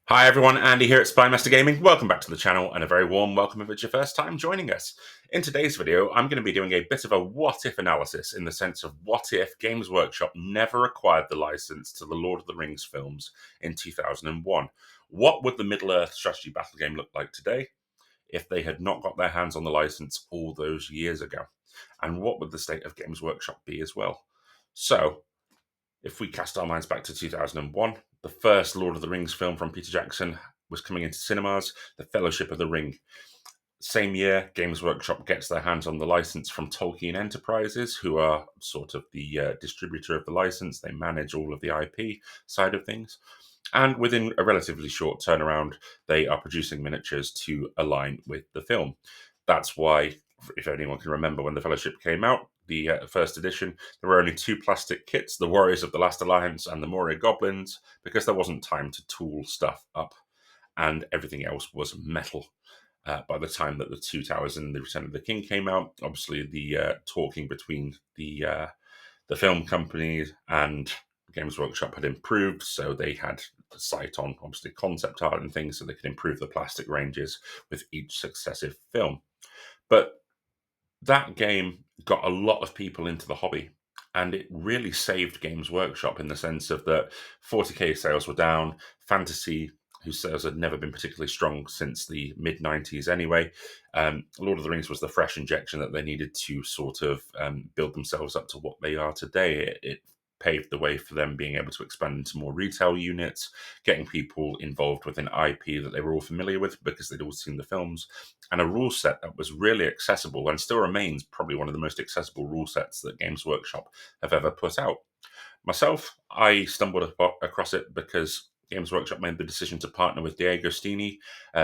Hi everyone, Andy here at Spymaster Gaming. Welcome back to the channel and a very warm welcome if it's your first time joining us. In today's video, I'm going to be doing a bit of a what-if analysis in the sense of what if Games Workshop never acquired the license to the Lord of the Rings films in 2001? What would the Middle-earth strategy battle game look like today if they had not got their hands on the license all those years ago? And what would the state of Games Workshop be as well? So, if we cast our minds back to 2001, the first Lord of the Rings film from Peter Jackson was coming into cinemas, The Fellowship of the Ring. Same year, Games Workshop gets their hands on the license from Tolkien Enterprises, who are sort of the distributor of the license. They manage all of the IP side of things. And within a relatively short turnaround, they are producing miniatures to align with the film. That's why, if anyone can remember when The Fellowship came out, the first edition, there were only two plastic kits, the Warriors of the Last Alliance and the Moria Goblins, because there wasn't time to tool stuff up, and everything else was metal. By the time that the Two Towers and the Return of the King came out, obviously the talking between the film companies and Games Workshop had improved, so they had a sight on obviously concept art and things so they could improve the plastic ranges with each successive film. But that game got a lot of people into the hobby, and it really saved Games Workshop in the sense of that 40k sales were down. Fantasy, whose sales had never been particularly strong since the mid 90s anyway. Lord of the Rings was the fresh injection that they needed to sort of build themselves up to what they are today. It paved the way for them being able to expand into more retail units, getting people involved with an IP that they were all familiar with because they'd all seen the films, and a rule set that was really accessible and still remains probably one of the most accessible rule sets that Games Workshop have ever put out. Myself, I stumbled across it because Games Workshop made the decision to partner with D'Agostini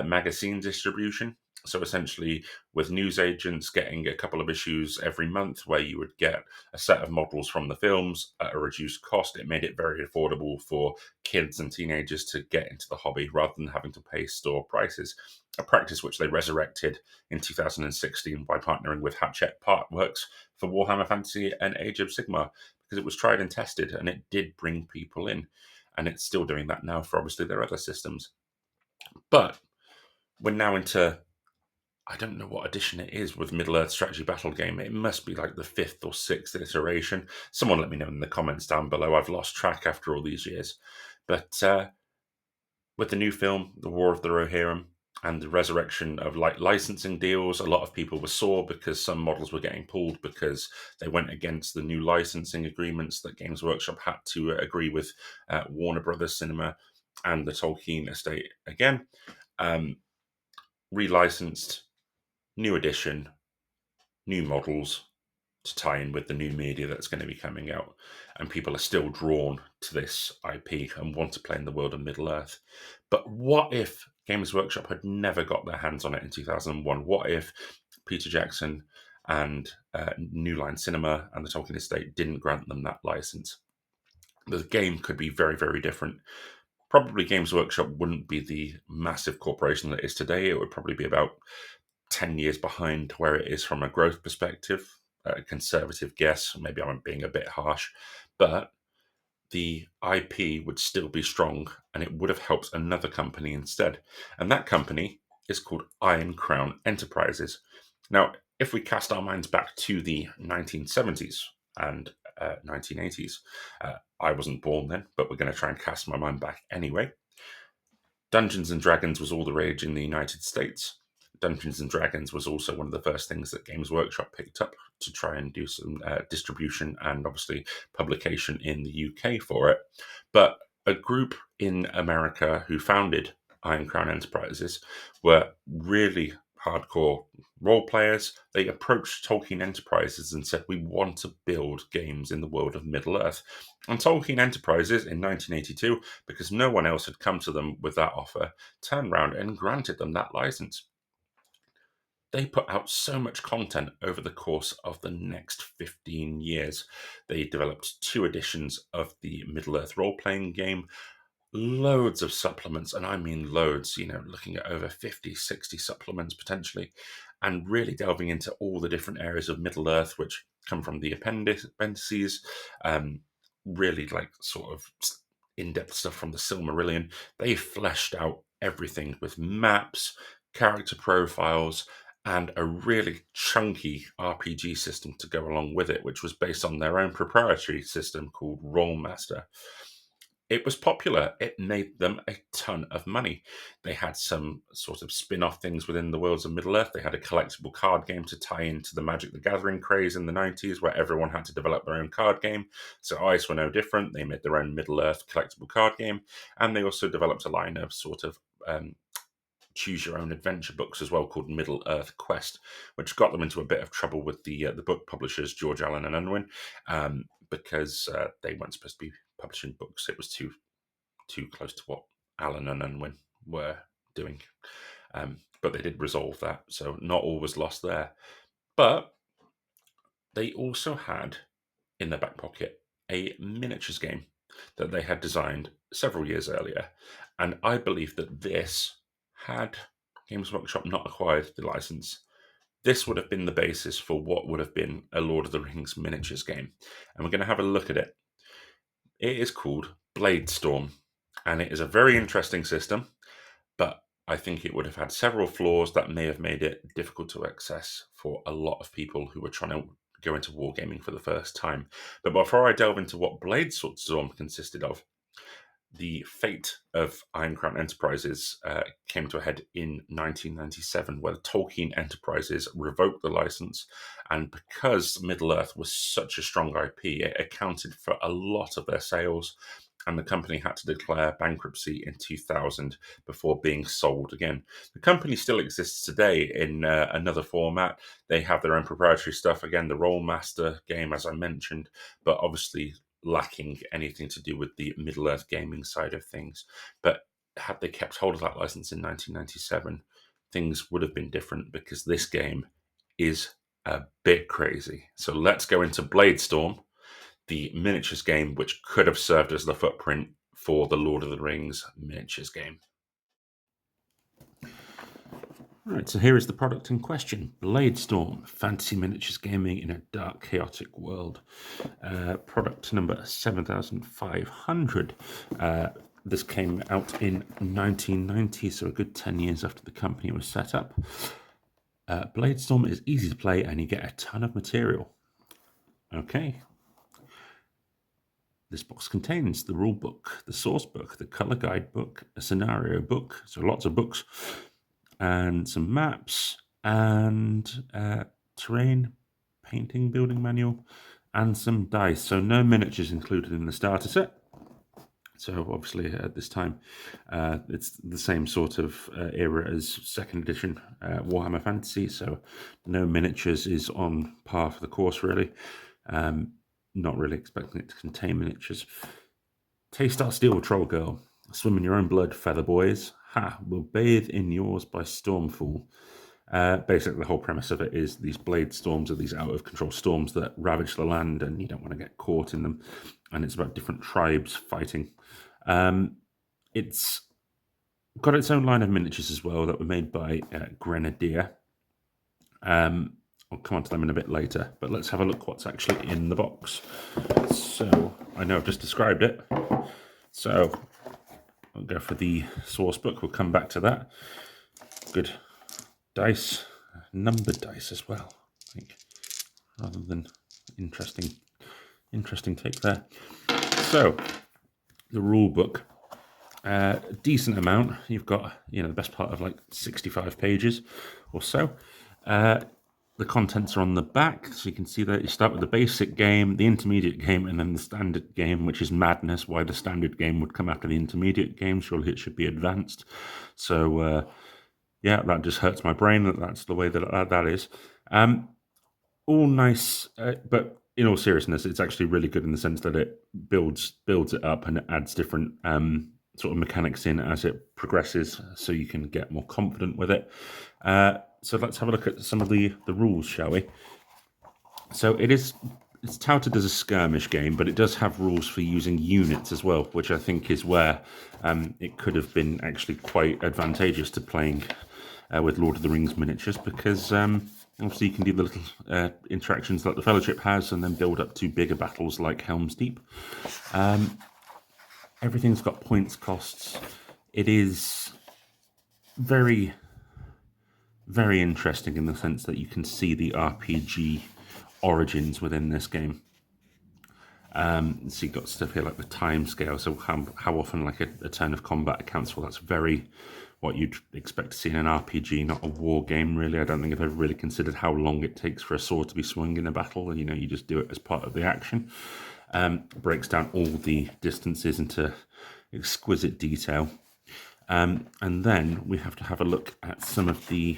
magazine distribution. So essentially, with newsagents getting a couple of issues every month where you would get a set of models from the films at a reduced cost, it made it very affordable for kids and teenagers to get into the hobby rather than having to pay store prices. A practice which they resurrected in 2016 by partnering with Hachette Partworks for Warhammer Fantasy and Age of Sigmar, because it was tried and tested and it did bring people in. And it's still doing that now for obviously their other systems. But we're now into, I don't know what edition it is with Middle-earth strategy battle game. It must be like the 5th or 6th iteration. Someone let me know in the comments down below. I've lost track after all these years. But with the new film, The War of the Rohirrim, and the resurrection of licensing deals, a lot of people were sore because some models were getting pulled because they went against the new licensing agreements that Games Workshop had to agree with Warner Brothers Cinema and the Tolkien estate again. Relicensed, new edition, new models to tie in with the new media that's going to be coming out. And people are still drawn to this IP and want to play in the world of Middle-earth. But what if Games Workshop had never got their hands on it in 2001? What if Peter Jackson and New Line Cinema and the Tolkien estate didn't grant them that license? The game could be very, very different. Probably Games Workshop wouldn't be the massive corporation that it is today. It would probably be about 10 years behind where it is from a growth perspective. A conservative guess, maybe I'm being a bit harsh, but the IP would still be strong and it would have helped another company instead. And that company is called Iron Crown Enterprises. Now, if we cast our minds back to the 1970s and 1980s, I wasn't born then, but we're going to try and cast my mind back anyway. Dungeons and Dragons was all the rage in the United States. Dungeons and Dragons was also one of the first things that Games Workshop picked up to try and do some distribution and obviously publication in the UK for it. But a group in America who founded Iron Crown Enterprises were really hardcore role players. They approached Tolkien Enterprises and said, we want to build games in the world of Middle-earth. And Tolkien Enterprises in 1982, because no one else had come to them with that offer, turned around and granted them that license. They put out so much content over the course of the next 15 years. They developed 2 editions of the Middle-earth role-playing game, loads of supplements, and I mean loads, looking at over 50, 60 supplements potentially, and really delving into all the different areas of Middle-earth, which come from the appendices, really like sort of in-depth stuff from the Silmarillion. They fleshed out everything with maps, character profiles, and a really chunky RPG system to go along with it, which was based on their own proprietary system called Rollmaster. It was popular. It made them a ton of money. They had some sort of spin-off things within the worlds of Middle-earth. They had a collectible card game to tie into the Magic the Gathering craze in the 90s, where everyone had to develop their own card game. So ICE were no different. They made their own Middle-earth collectible card game, and they also developed a line of sort of choose your own adventure books as well, called Middle-earth Quest, which got them into a bit of trouble with the book publishers George Allen and Unwin, because they weren't supposed to be publishing books. It was too close to what Allen and Unwin were doing, but they did resolve that, so not all was lost there. But they also had in their back pocket a miniatures game that they had designed several years earlier, and I believe that this, had Games Workshop not acquired the license, this would have been the basis for what would have been a Lord of the Rings miniatures game. And we're going to have a look at it. It is called Bladestorm, and it is a very interesting system, but I think it would have had several flaws that may have made it difficult to access for a lot of people who were trying to go into wargaming for the first time. But before I delve into what Bladestorm consisted of, the fate of Iron Crown Enterprises came to a head in 1997, where Tolkien Enterprises revoked the license. And because Middle-earth was such a strong IP, it accounted for a lot of their sales. And the company had to declare bankruptcy in 2000 before being sold again. The company still exists today in another format. They have their own proprietary stuff, again, the Rollmaster game, as I mentioned, but obviously lacking anything to do with the Middle-earth gaming side of things. But had they kept hold of that license in 1997, things would have been different, because this game is a bit crazy. So let's go into Bladestorm, the miniatures game, which could have served as the footprint for the Lord of the Rings miniatures game. Right, so here is the product in question. Bladestorm, fantasy miniatures gaming in a dark, chaotic world. Product number 7500. This came out in 1990, so a good 10 years after the company was set up. Bladestorm is easy to play, and you get a ton of material. Okay. This box contains the rule book, the source book, the color guide book, a scenario book, so lots of books, and some maps, and terrain, painting, building manual, and some dice. So no miniatures included in the starter set. So obviously at this time, it's the same sort of era as second edition Warhammer Fantasy. So no miniatures is on par for the course, really. Not really expecting it to contain miniatures. Taste our steel, troll girl. Swim in your own blood, feather boys. Ha! We'll bathe in yours by stormfall. Basically, the whole premise of it is these blade storms are these out-of-control storms that ravage the land, and you don't want to get caught in them. And it's about different tribes fighting. It's got its own line of miniatures as well that were made by Grenadier. I'll come on to them in a bit later, but let's have a look what's actually in the box. So, I know I've just described it. So, I'll go for the source book. We'll come back to that. Good dice, numbered dice as well, I think, rather than interesting take there. So, the rule book, decent amount. You've got, the best part of like 65 pages or so. The contents are on the back, so you can see that you start with the basic game, the intermediate game, and then the standard game, which is madness. Why the standard game would come after the intermediate game? Surely it should be advanced. So, that just hurts my brain that that's the way that is. All nice, but in all seriousness, it's actually really good in the sense that it builds it up and it adds different sort of mechanics in as it progresses, so you can get more confident with it. So let's have a look at some of the rules, shall we? So it's touted as a skirmish game, but it does have rules for using units as well, which I think is where it could have been actually quite advantageous to playing with Lord of the Rings miniatures, because obviously you can do the little interactions that the Fellowship has and then build up to bigger battles like Helm's Deep. Everything's got points costs. It is very, very interesting in the sense that you can see the RPG origins within this game. So you've got stuff here like the time scale, so how often like a turn of combat accounts for. That's very what you'd expect to see in an RPG, not a war game, really. I don't think I've ever really considered how long it takes for a sword to be swung in a battle. You know, you just do it as part of the action. Breaks down all the distances into exquisite detail. And then we have to have a look at some of the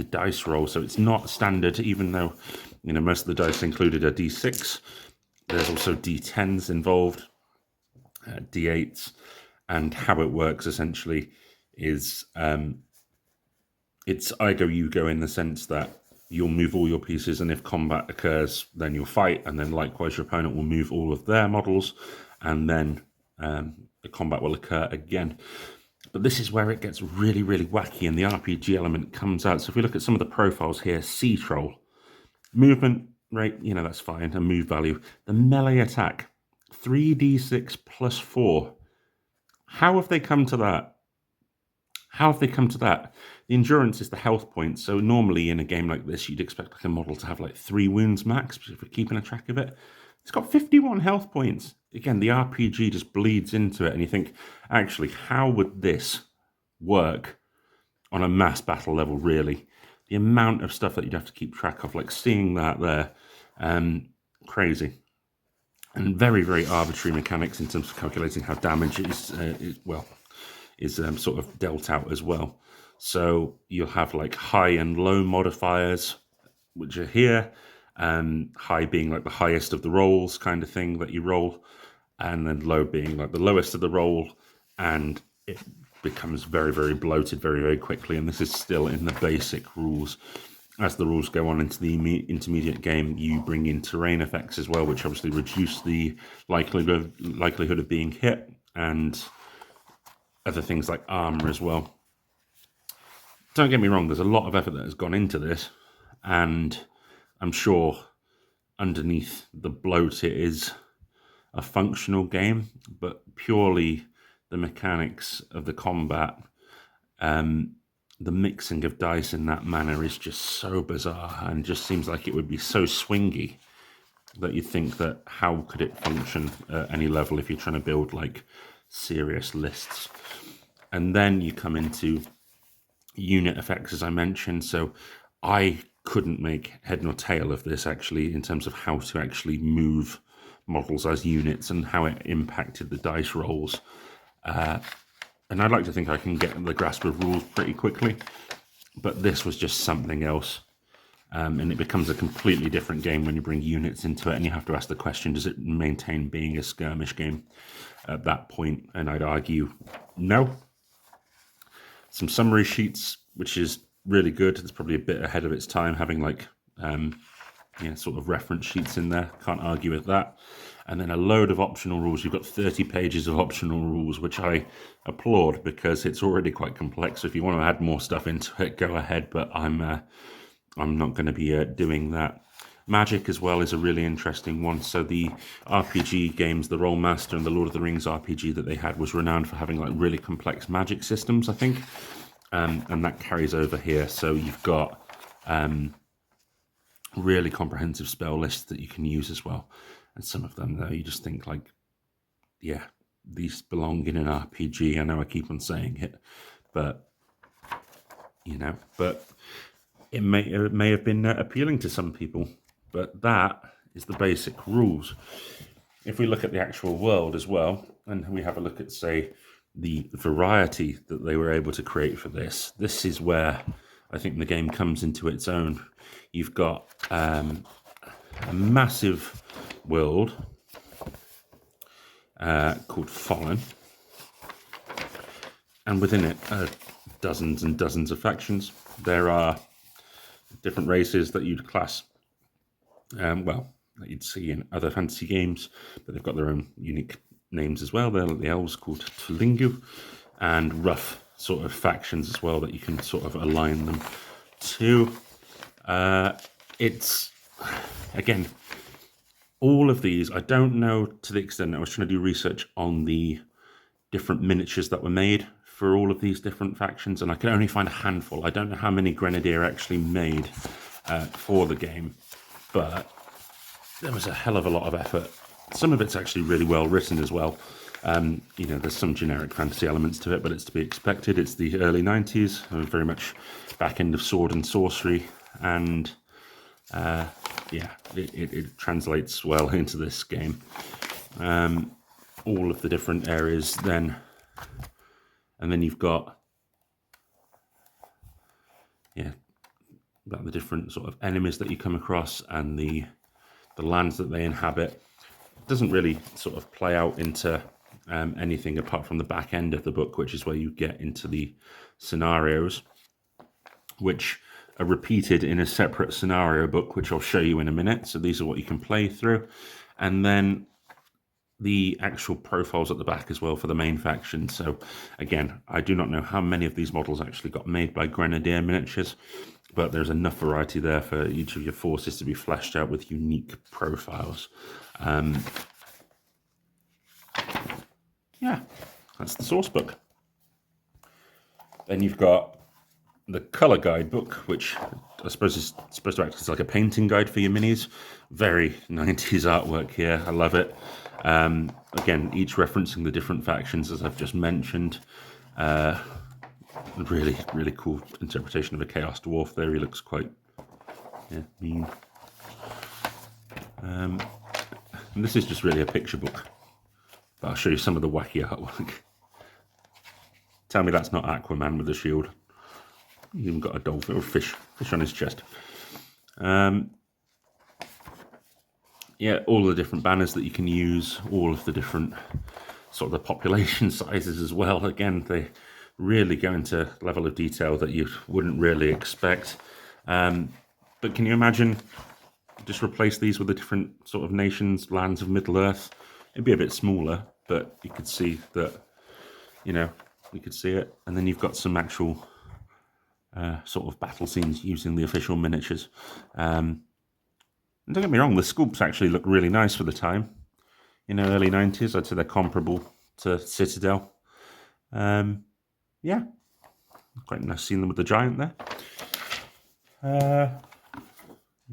dice rolls. So it's not standard, even though, you know, most of the dice included a D6. There's also D10s involved, D8s, and how it works essentially is it's I go, you go, in the sense that you'll move all your pieces, and if combat occurs, then you'll fight, and then likewise your opponent will move all of their models, and then the combat will occur again. But this is where it gets really, really wacky, and the RPG element comes out. So if we look at some of the profiles here, Sea Troll, movement, right, you know, that's fine, a move value. The melee attack, 3d6 plus 4. How have they come to that? How have they come to that? The endurance is the health points. So normally in a game like this, you'd expect like a model to have like 3 wounds max, if we're keeping a track of it. It's got 51 health points. Again, the RPG just bleeds into it, and you think, actually, how would this work on a mass battle level, really? The amount of stuff that you'd have to keep track of, like seeing that there, crazy. And very, very arbitrary mechanics in terms of calculating how damage is sort of dealt out as well. So you'll have like high and low modifiers, which are here. High being like the highest of the rolls kind of thing that you roll, and then low being like the lowest of the roll, and it becomes very, very bloated very, very quickly. And this is still in the basic rules. As the rules go on into the intermediate game, you bring in terrain effects as well, which obviously reduce the likelihood of being hit, and other things like armor as well. Don't get me wrong, there's a lot of effort that has gone into this, and I'm sure underneath the bloat it is a functional game, but purely the mechanics of the combat, the mixing of dice in that manner is just so bizarre, and just seems like it would be so swingy that you think that how could it function at any level if you're trying to build like serious lists. And then you come into unit effects, as I mentioned. So I couldn't make head nor tail of this actually in terms of how to actually move models as units and how it impacted the dice rolls. And I'd like to think I can get the grasp of rules pretty quickly, but this was just something else. And it becomes a completely different game when you bring units into it, and you have to ask the question, does it maintain being a skirmish game at that point? And I'd argue no. Some summary sheets, which is really good. It's probably a bit ahead of its time, having like sort of reference sheets in there. Can't argue with that. And then a load of optional rules. You've got 30 pages of optional rules, which I applaud because it's already quite complex. So if you want to add more stuff into it, go ahead. But I'm not going to be doing that. Magic as well is a really interesting one. So the RPG games, the Rollmaster and the Lord of the Rings RPG that they had was renowned for having like really complex magic systems, I think. And that carries over here. So you've got really comprehensive spell lists that you can use as well. And some of them, though, you just think like, yeah, these belong in an RPG. I know I keep on saying it, but, it may have been appealing to some people. But that is the basic rules. If we look at the actual world as well, and we have a look at, say, the variety that they were able to create for this, this is where I think the game comes into its own. You've got a massive world called Fallen, and within it are dozens and dozens of factions. There are different races that you'd class, that you'd see in other fantasy games, but they've got their own unique names as well. They're the elves called Tlingu, and rough sort of factions as well that you can sort of align them to. It's, again, all of these, I don't know to the extent I was trying to do research on the different miniatures that were made for all of these different factions, and I could only find a handful. I don't know how many Grenadier actually made for the game, but there was a hell of a lot of effort. Some of it's actually really well written as well. There's some generic fantasy elements to it, but it's to be expected. It's the early 90s, very much back end of sword and sorcery, and it translates well into this game. All of the different areas then, and then you've got about the different sort of enemies that you come across and the lands that they inhabit. It doesn't really sort of play out into anything apart from the back end of the book, which is where you get into the scenarios, which are repeated in a separate scenario book, which I'll show you in a minute. So these are what you can play through. And then the actual profiles at the back as well for the main faction. So again, I do not know how many of these models actually got made by Grenadier Miniatures, but there's enough variety there for each of your forces to be fleshed out with unique profiles. That's the source book. Then you've got the color guide book, which I suppose is supposed to act as like a painting guide for your minis. Very 90s artwork here. I love it. Again, each referencing the different factions, as I've just mentioned. Really, really cool interpretation of a Chaos Dwarf there. He looks quite mean. And this is just really a picture book, but I'll show you some of the wacky artwork. Tell me that's not Aquaman with a shield. He's even got a dolphin or fish on his chest. All the different banners that you can use, all of the different sort of the population sizes as well. Again, they really go into level of detail that you wouldn't really expect. But can you imagine just replace these with the different sort of nations, lands of Middle-earth? It'd be a bit smaller, but you could see that, you could see it. And then you've got some actual sort of battle scenes using the official miniatures. And don't get me wrong, the sculpts actually look really nice for the time. Early 90s, I'd say they're comparable to Citadel. Quite nice seeing them with the giant there.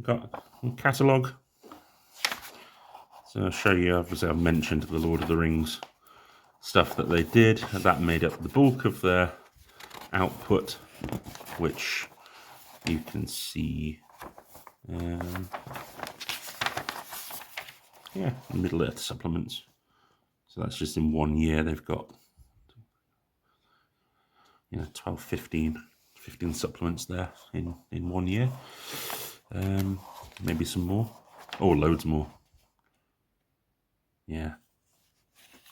Got a catalogue. So I'll show you, obviously I've mentioned the Lord of the Rings stuff that they did. That made up the bulk of their output, which you can see Middle-earth supplements. So that's just in 1 year. They've got 12, 15 supplements there in 1 year. Maybe some more, or loads more.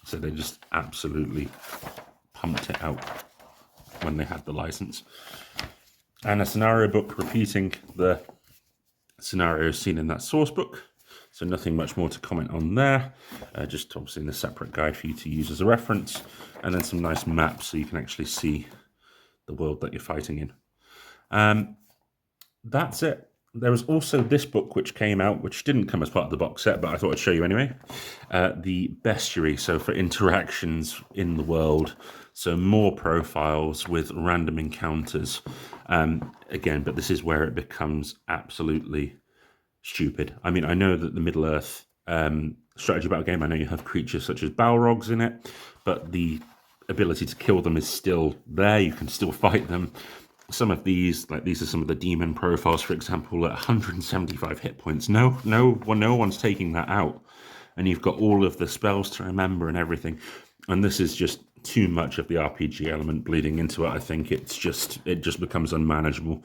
So they just absolutely pumped it out when they had the license. And a scenario book repeating the scenarios seen in that source book. So nothing much more to comment on there. Just obviously in a separate guide for you to use as a reference. And then some nice maps so you can actually see the world that you're fighting in. That's it. There was also this book which came out, which didn't come as part of the box set, but I thought I'd show you anyway. The Bestiary, so for interactions in the world. So more profiles with random encounters. Again, but this is where it becomes absolutely stupid. I mean, I know that the Middle-earth strategy battle game, I know you have creatures such as Balrogs in it, but the ability to kill them is still there. You can still fight them. Some of these, like these are some of the demon profiles, for example, at 175 hit points. No one's taking that out. And you've got all of the spells to remember and everything. And this is just too much of the RPG element bleeding into it. I think it just becomes unmanageable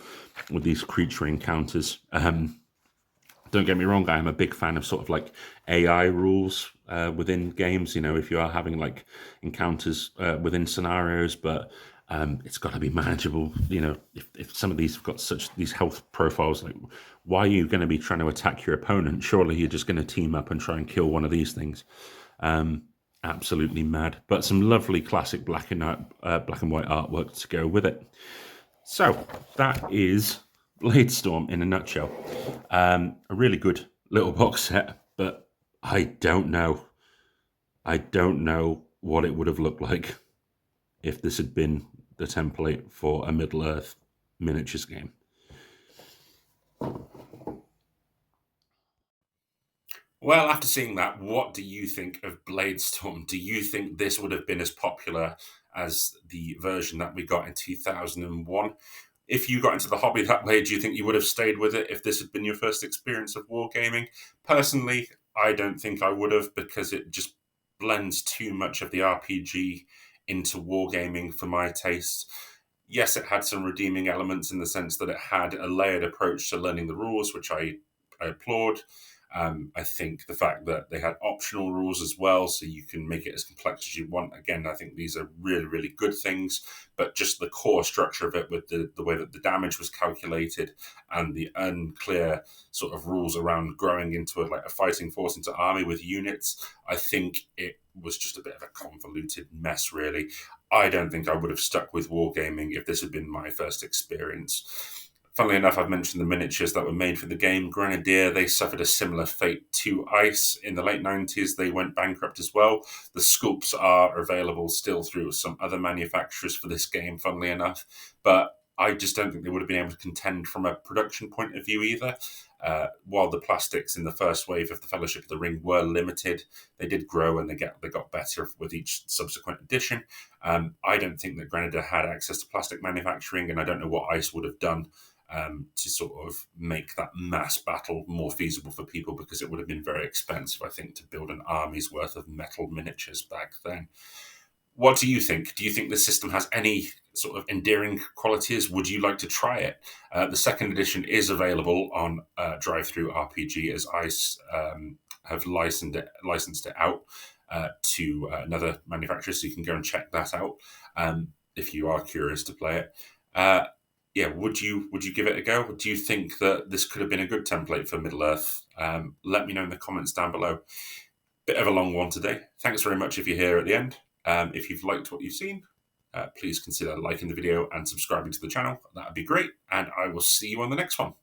with these creature encounters. Don't get me wrong, I am a big fan of sort of like AI rules within games, if you are having like encounters within scenarios, but it's got to be manageable. If some of these have got these health profiles, like why are you going to be trying to attack your opponent? Surely you're just going to team up and try and kill one of these things. Absolutely mad, but some lovely classic black and white artwork to go with it. So that is Bladestorm in a nutshell. A really good little box set, but I don't know. I don't know what it would have looked like if this had been the template for a Middle Earth miniatures game. Well, after seeing that, what do you think of Bladestorm? Do you think this would have been as popular as the version that we got in 2001? If you got into the hobby that way, do you think you would have stayed with it if this had been your first experience of wargaming? Personally, I don't think I would have, because it just blends too much of the RPG into wargaming for my taste. Yes, it had some redeeming elements in the sense that it had a layered approach to learning the rules, which I applaud. I think the fact that they had optional rules as well, so you can make it as complex as you want. Again, I think these are really, really good things, but just the core structure of it, with the way that the damage was calculated and the unclear sort of rules around growing into a fighting force, into army with units, I think it was just a bit of a convoluted mess, really. I don't think I would have stuck with wargaming if this had been my first experience. Funnily enough, I've mentioned the miniatures that were made for the game. Grenadier, they suffered a similar fate to Ice. In the late 90s, they went bankrupt as well. The sculpts are available still through some other manufacturers for this game, funnily enough. But I just don't think they would have been able to contend from a production point of view either. While the plastics in the first wave of the Fellowship of the Ring were limited, they did grow and they got better with each subsequent edition. I don't think that Grenadier had access to plastic manufacturing, and I don't know what Ice would have done to sort of make that mass battle more feasible for people, because it would have been very expensive, I think, to build an army's worth of metal miniatures back then. What do you think? Do you think the system has any sort of endearing qualities? Would you like to try it? The second edition is available on Drive-Thru RPG, as ICE have licensed it out to another manufacturer, so you can go and check that out if you are curious to play it. Yeah, would you give it a go? Do you think that this could have been a good template for Middle Earth? Let me know in the comments down below. Bit of a long one today. Thanks very much if you're here at the end. If you've liked what you've seen, please consider liking the video and subscribing to the channel. That would be great, and I will see you on the next one.